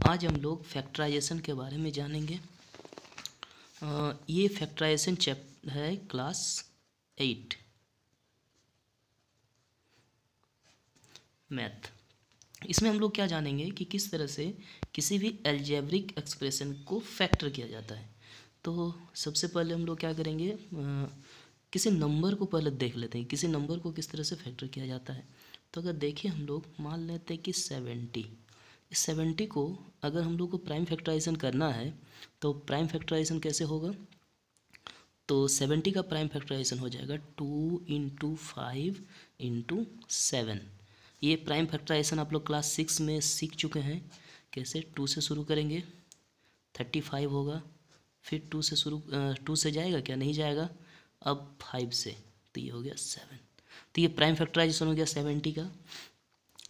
आज हम लोग फैक्टराइजेशन के बारे में जानेंगे। ये फैक्टराइजेशन चैप्टर है क्लास 8 मैथ। इसमें हम लोग क्या जानेंगे कि किस तरह से किसी भी अलजेब्रिक एक्सप्रेशन को फैक्टर किया जाता है। तो सबसे पहले हम लोग क्या करेंगे, किसी नंबर को पहले देख लेते हैं, किसी नंबर को किस तरह से फैक्टर किया जाता है। तो अगर देखें हम लोग मान लेते हैं कि 70, इस 70 को अगर हम लोग को प्राइम फैक्टराइजेशन करना है तो प्राइम फैक्टराइजेशन कैसे होगा। तो 70 का प्राइम फैक्टराइजेशन हो जाएगा 2 × 5 × 7। ये प्राइम फैक्टराइजेशन आप लोग क्लास 6 में सीख चुके हैं। कैसे 2 से शुरू करेंगे 35 होगा, फिर 2 से जाएगा क्या, नहीं जाएगा, अब 5 से, तो ये हो गया 7। तो ये प्राइम फैक्टराइजेशन हो गया 70 का।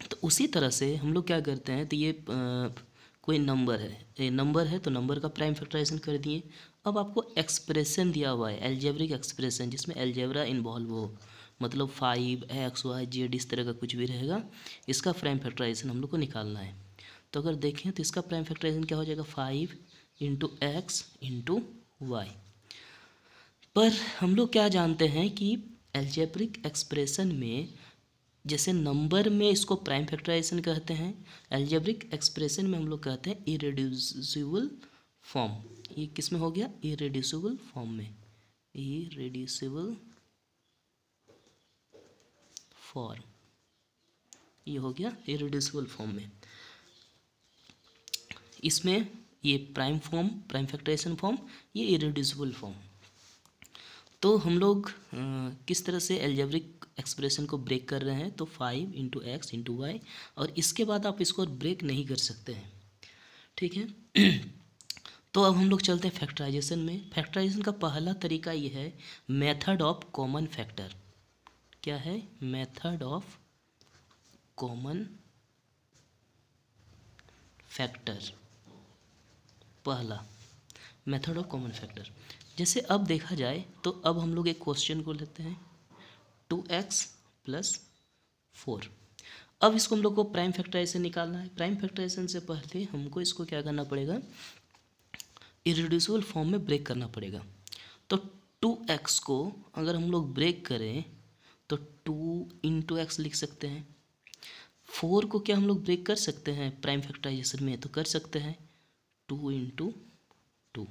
तो उसी तरह से हम लोग क्या करते हैं, तो ये कोई नंबर है, ये नंबर है तो नंबर का प्राइम फैक्टराइजेशन कर दिए। अब आपको एक्सप्रेशन दिया हुआ है, अलजेब्रिक एक्सप्रेशन जिसमें अलजेब्रा इन्वॉल्व हो, मतलब 5 x y z इस तरह का कुछ भी रहेगा, इसका प्राइम फैक्टराइजेशन हम लोग को निकालना है। तो अगर देखें तो इसका प्राइम फैक्टराइजेशन क्या हो जाएगा, 5 × x × y। पर हम लोग क्या जानते हैं कि अलजेब्रिक एक्सप्रेशन में जैसे नंबर में इसको प्राइम फैक्टराइजेशन कहते हैं, अलजेब्रिक एक्सप्रेशन में हम लोग कहते हैं इरेड्यूसिबल फॉर्म। ये किस में हो गया, इरेड्यूसिबल फॉर्म में, इरेड्यूसिबल फॉर्म, ये हो गया इरेड्यूसिबल फॉर्म में। इसमें ये prime form, prime factorization form, ये इरेड्यूसिबल फॉर्म। तो हम लोग किस तरह से अलजेब्रिक एक्सप्रेशन को ब्रेक कर रहे हैं, तो 5 × x × y, और इसके बाद आप इसको ब्रेक नहीं कर सकते हैं, ठीक है। तो अब हम लोग चलते हैं फैक्टराइजेशन में। फैक्टराइजेशन का पहला तरीका ये है मेथड ऑफ कॉमन फैक्टर। क्या है, मेथड ऑफ कॉमन फैक्टर, पहला मेथड ऑफ कॉमन फैक्टर। जैसे अब देखा जाए तो अब हम लोग एक क्वेश्चन को लेते हैं 2x + 4। अब इसको हम लोग को प्राइम फैक्टराइजेशन निकालना है। प्राइम फैक्टराइजेशन से पहले हमको इसको क्या करना पड़ेगा, इरेड्यूसिबल फॉर्म में ब्रेक करना पड़ेगा। तो 2x को अगर हम लोग ब्रेक करें तो 2 × x लिख सकते हैं। 4 को क्या हम लोग ब्रेक कर सकते हैं प्राइम फैक्टराइजेशन में, तो कर सकते हैं 2 × 2।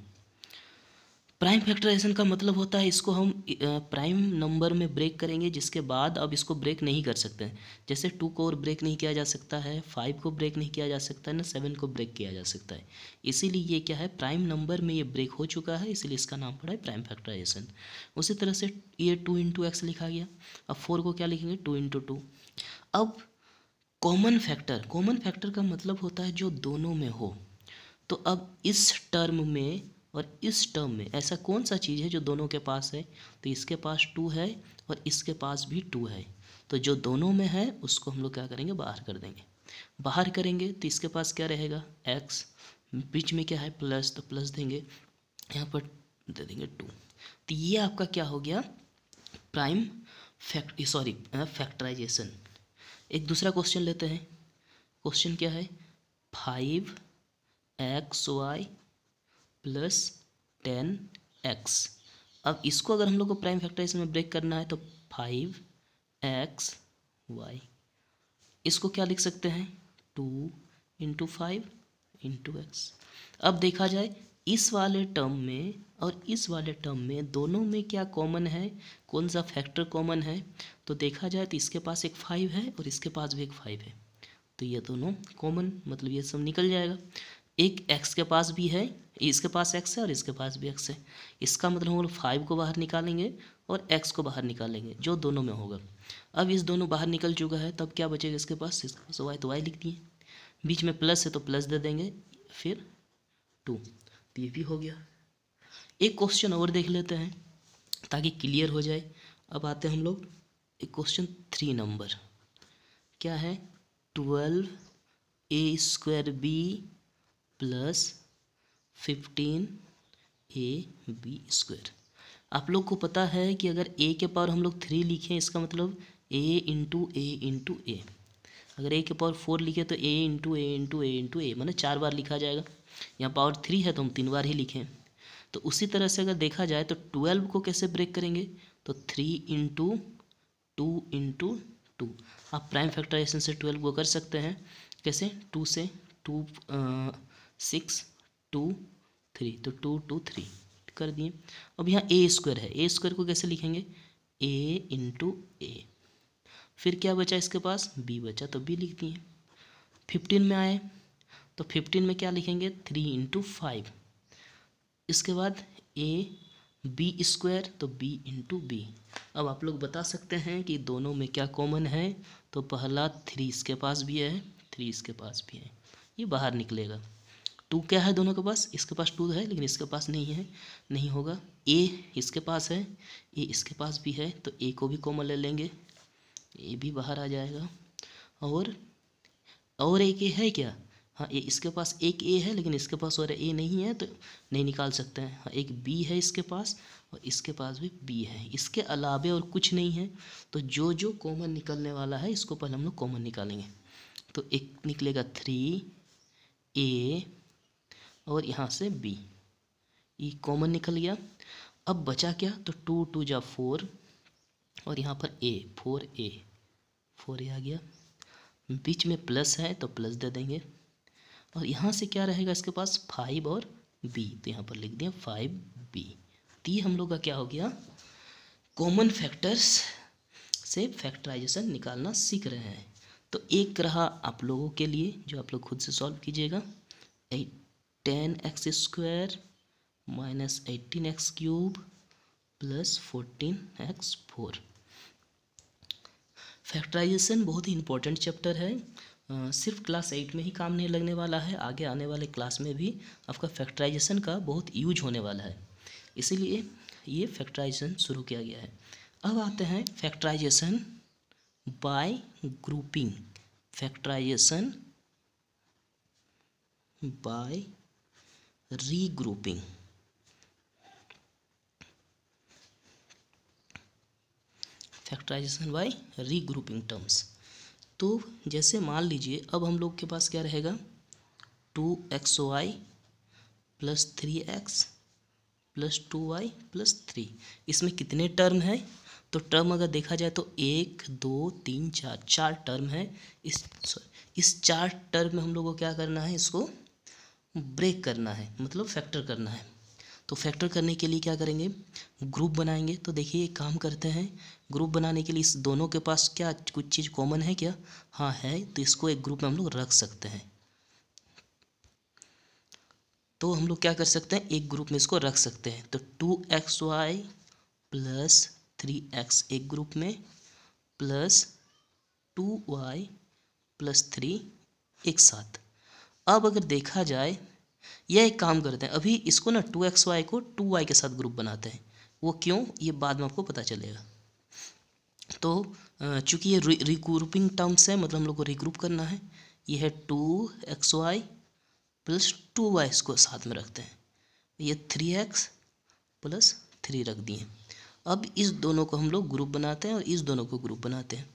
प्राइम फैक्टराइजेशन का मतलब होता है इसको हम प्राइम नंबर में ब्रेक करेंगे, जिसके बाद अब इसको ब्रेक नहीं कर सकते हैं। जैसे 2 को और ब्रेक नहीं किया जा सकता है, 5 को ब्रेक नहीं किया जा सकता है ना, 7 को ब्रेक किया जा सकता है। इसीलिए ये क्या है, प्राइम नंबर में ये ब्रेक हो चुका है, इसलिए इसका नाम पड़ा है प्राइम फैक्टराइजेशन। उसी तरह से ये 2 × x लिखा गया। अब 4 को क्या लिखेंगे, 2 × 2। अब कॉमन फैक्टर, कॉमन फैक्टर का मतलब होता है जो दोनों में हो। तो अब इस टर्म में और इस टर्म में ऐसा कौन सा चीज़ है जो दोनों के पास है, तो इसके पास 2 है और इसके पास भी 2 है। तो जो दोनों में है उसको हम लोग क्या करेंगे, बाहर कर देंगे। बाहर करेंगे तो इसके पास क्या रहेगा, x, बीच में क्या है प्लस, तो प्लस देंगे, यहाँ पर दे देंगे 2। तो ये आपका क्या हो गया, प्राइम फैक्टराइजेशन। एक दूसरा क्वेश्चन लेते हैं। क्वेश्चन क्या है, 5xy + 10x। अब इसको अगर हम लोग को प्राइम फैक्टराइजेशन में ब्रेक करना है तो 5xy, इसको क्या लिख सकते हैं, 2 × 5 × x। अब देखा जाए इस वाले टर्म में और इस वाले टर्म में दोनों में क्या कॉमन है, कौन सा फैक्टर कॉमन है, तो देखा जाए तो इसके पास एक 5 है और इसके पास भी एक 5 है। तो ये दोनों कॉमन, मतलब ये सब निकल जाएगा। एक x के पास भी है, इसके पास x है और इसके पास भी x है। इसका मतलब हम लोग 5 को बाहर निकालेंगे और x को बाहर निकालेंगे, जो दोनों में होगा। अब इस दोनों बाहर निकल चुका है, तब क्या बचेगा इसके पास y, तो y लिख दिए। बीच में प्लस है तो प्लस दे देंगे, फिर 2, तो ये भी हो गया। एक क्वेश्चन और देख लेते हैं ताकि क्लियर हो जाए। अब आते हैं हम लोग एक क्वेश्चन 3 नंबर। क्या है, 12a² b + 15ab²। आप लोग को पता है कि अगर a के पावर हम लोग 3 लिखें, इसका मतलब a × a × a। अगर a के पावर 4 लिखे तो a into A into A into A, मतलब 4 बार लिखा जाएगा। यहाँ पावर 3 है तो हम 3 बार ही लिखें। तो उसी तरह से अगर देखा जाए तो 12 को कैसे ब्रेक करेंगे, तो 3 इंटू टू इंटू टू। आप प्राइम फैक्टराइजेशन से 12 को कर सकते हैं, कैसे, 2 से 2 6 2 3, तो 2 2 3 कर दिए। अब यहाँ ए स्क्वायर है, ए स्क्वायर को कैसे लिखेंगे, ए इंटू ए। फिर क्या बचा इसके पास, बी बचा, तो बी लिख दिए। 15 में आए तो 15 में क्या लिखेंगे, 3 इंटू 5। इसके बाद ए बी स्क्वायर, तो बी इंटू बी। अब आप लोग बता सकते हैं कि दोनों में क्या कॉमन है, तो पहला 3 इसके पास भी है, 3 इसके पास भी है, ये बाहर निकलेगा। 2 क्या है दोनों के पास, इसके पास 2 है लेकिन इसके पास नहीं है, नहीं होगा। ए इसके पास है, ए इसके पास भी है, तो ए को भी कॉमन ले लेंगे, ए भी बाहर आ जाएगा। और एक ए है क्या, हाँ ए इसके पास एक ए है लेकिन इसके पास और ए नहीं है तो नहीं निकाल सकते हैं। हाँ एक बी है इसके पास और इसके पास भी बी है, इसके अलावे और कुछ नहीं है। तो जो जो कॉमन निकलने वाला है इसको पहले हम लोग कॉमन निकालेंगे। तो एक निकलेगा 3a और यहाँ से b, ये कॉमन निकल गया। अब बचा क्या, तो 2 2 जा 4 और यहाँ पर a 4a आ गया। बीच में प्लस है तो प्लस दे देंगे और यहाँ से क्या रहेगा इसके पास 5 और b, तो यहाँ पर लिख दिया 5b। तो ये हम लोग का क्या हो गया, कॉमन फैक्टर्स से फैक्टराइजेशन निकालना सीख रहे हैं। तो एक रहा आप लोगों के लिए जो आप लोग खुद से सॉल्व कीजिएगा, 10x square minus 18x cube plus 14x4। Factorization बहुत ही इंपॉर्टेंट चैप्टर है, सिर्फ क्लास 8 में ही काम नहीं लगने वाला है, आगे आने वाले क्लास में भी आपका फैक्टराइजेशन का बहुत यूज होने वाला है, इसीलिए ये फैक्टराइजेशन शुरू किया गया है। अब आते हैं factorization by grouping, factorization by regrouping. Factorization by regrouping terms. तो जैसे मान लीजिए अब हम लोग के पास क्या रहेगा, 2xy plus 3x plus 2y plus 3। इसमें कितने टर्म है, तो टर्म अगर देखा जाए तो 1 2 3 4 टर्म है। इस 4 टर्म में हम लोग को क्या करना है, इसको ब्रेक करना है, मतलब फैक्टर करना है। तो फैक्टर करने के लिए क्या करेंगे, ग्रुप बनाएंगे। तो देखिए एक काम करते हैं, ग्रुप बनाने के लिए इस दोनों के पास क्या कुछ चीज़ कॉमन है क्या, हाँ है, तो इसको एक ग्रुप में हम लोग रख सकते हैं। तो हम लोग क्या कर सकते हैं, एक ग्रुप में इसको रख सकते हैं। तो 2xy प्लस 3x एक ग्रुप में, प्लस 2y प्लस 3 एक साथ। अब अगर देखा जाए, यह एक काम करते हैं, अभी इसको ना 2xy को 2y के साथ ग्रुप बनाते हैं। वो क्यों, ये बाद में आपको पता चलेगा। तो चूँकि ये रिग्रुपिंग टर्म्स है, मतलब हम लोग को रिग्रुप करना है। ये है 2xy प्लस 2y, इसको साथ में रखते हैं। ये 3x प्लस 3 रख दिए। अब इस दोनों को हम लोग ग्रुप बनाते हैं और इस दोनों को ग्रुप बनाते हैं।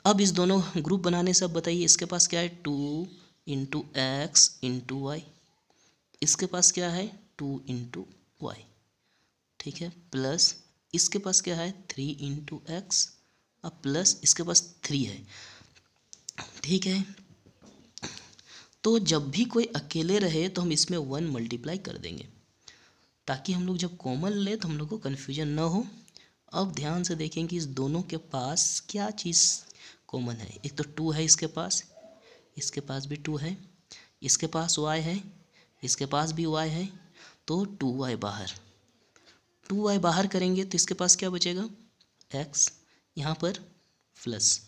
अब इस दोनों ग्रुप बनाने से अब बताइए इसके पास क्या है, 2 इंटू एक्स इंटू वाई, इसके पास क्या है 2 इंटू वाई, ठीक है, प्लस इसके पास क्या है 3 इंटू एक्स, अब प्लस इसके पास 3 है, ठीक है। तो जब भी कोई अकेले रहे तो हम इसमें 1 मल्टीप्लाई कर देंगे, ताकि हम लोग जब कॉमन ले तो हम लोग को कन्फ्यूजन ना हो। अब ध्यान से देखें कि इस दोनों के पास क्या चीज़ कॉमन है। एक तो 2 है इसके पास भी 2 है, इसके पास y है, इसके पास भी y है, तो 2y बाहर, 2y बाहर करेंगे तो इसके पास क्या बचेगा x, यहाँ पर प्लस।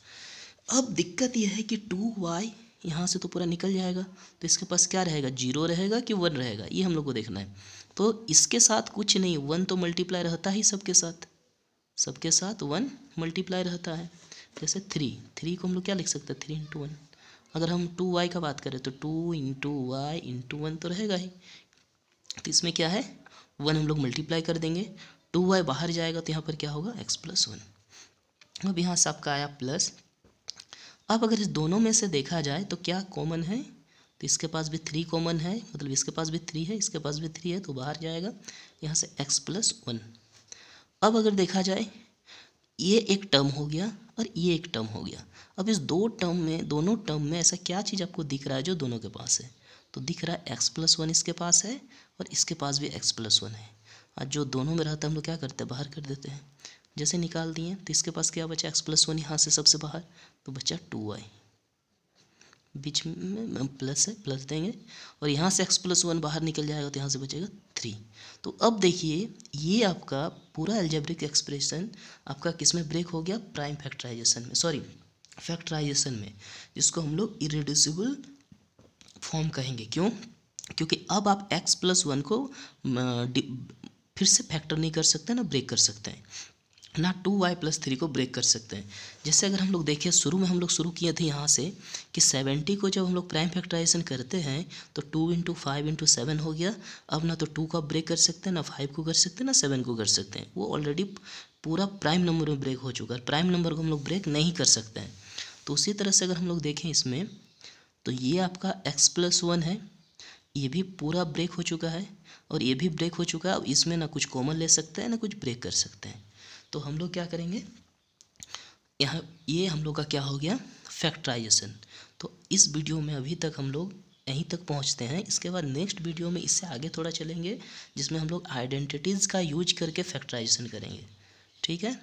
अब दिक्कत यह है कि 2y यहाँ से तो पूरा निकल जाएगा, तो इसके पास क्या रहेगा, 0 रहेगा कि 1 रहेगा, ये हम लोग को देखना है। तो इसके साथ कुछ नहीं, 1 तो मल्टीप्लाई रहता ही सबके साथ 1 मल्टीप्लाई रहता है। जैसे 3 को हम लोग क्या लिख सकते हैं 3 इंटू 1। अगर हम 2y का बात करें तो 2 इंटू वाई इंटू 1 तो रहेगा ही, तो इसमें क्या है 1 हम लोग मल्टीप्लाई कर देंगे, 2y बाहर जाएगा तो यहाँ पर क्या होगा x प्लस 1। अब यहाँ से आपका आया प्लस, अब अगर इस दोनों में से देखा जाए तो क्या कॉमन है, तो इसके पास भी 3 कॉमन है, मतलब इसके पास भी 3 है, इसके पास भी 3 है, तो बाहर जाएगा यहाँ से x+1। अब अगर देखा जाए ये एक टर्म हो गया और ये एक टर्म हो गया। अब इस दोनों टर्म में ऐसा क्या चीज़ आपको दिख रहा है जो दोनों के पास है, तो दिख रहा है x+1 इसके पास है और इसके पास भी x+1 है। और जो दोनों में रहता है हम लोग क्या करते हैं, बाहर कर देते हैं। जैसे निकाल दिए तो इसके पास क्या बचा, x+1 यहाँ से सबसे बाहर, तो बचा 2y, बीच में प्लस है, प्लस देंगे और यहाँ से x+1 बाहर निकल जाएगा तो यहाँ से बचेगा 3। तो अब देखिए ये आपका पूरा अलजेब्रिक एक्सप्रेशन आपका किस में ब्रेक हो गया, प्राइम फैक्टराइजेशन में, सॉरी फैक्टराइजेशन में, जिसको हम लोग इरेड्यूसिबल फॉर्म कहेंगे। क्यों, क्योंकि अब आप x+1 को फिर से फैक्टर नहीं कर सकते ना ब्रेक कर सकते हैं, ना 2y+3 को ब्रेक कर सकते हैं। जैसे अगर हम लोग देखें शुरू में हम लोग शुरू किए थे यहाँ से कि 70 को जब हम लोग प्राइम फैक्टराइजेशन करते हैं तो 2 × 5 × 7 हो गया। अब ना तो 2 को ब्रेक कर सकते हैं, ना 5 को कर सकते हैं, ना 7 को कर सकते हैं, वो ऑलरेडी पूरा प्राइम नंबर में ब्रेक हो चुका है। प्राइम नंबर को हम लोग ब्रेक नहीं कर सकते हैं। तो उसी तरह से अगर हम लोग देखें इसमें तो ये आपका x+1 है, ये भी पूरा ब्रेक हो चुका है और ये भी ब्रेक हो चुका है। अब इसमें ना कुछ कॉमन ले सकते हैं ना कुछ ब्रेक कर सकते हैं। तो हम लोग क्या करेंगे यहाँ, ये हम लोग का क्या हो गया, फैक्टराइजेशन। तो इस वीडियो में अभी तक हम लोग यहीं तक पहुँचते हैं। इसके बाद नेक्स्ट वीडियो में इससे आगे थोड़ा चलेंगे जिसमें हम लोग आइडेंटिटीज़ का यूज करके फैक्टराइजेशन करेंगे। ठीक है।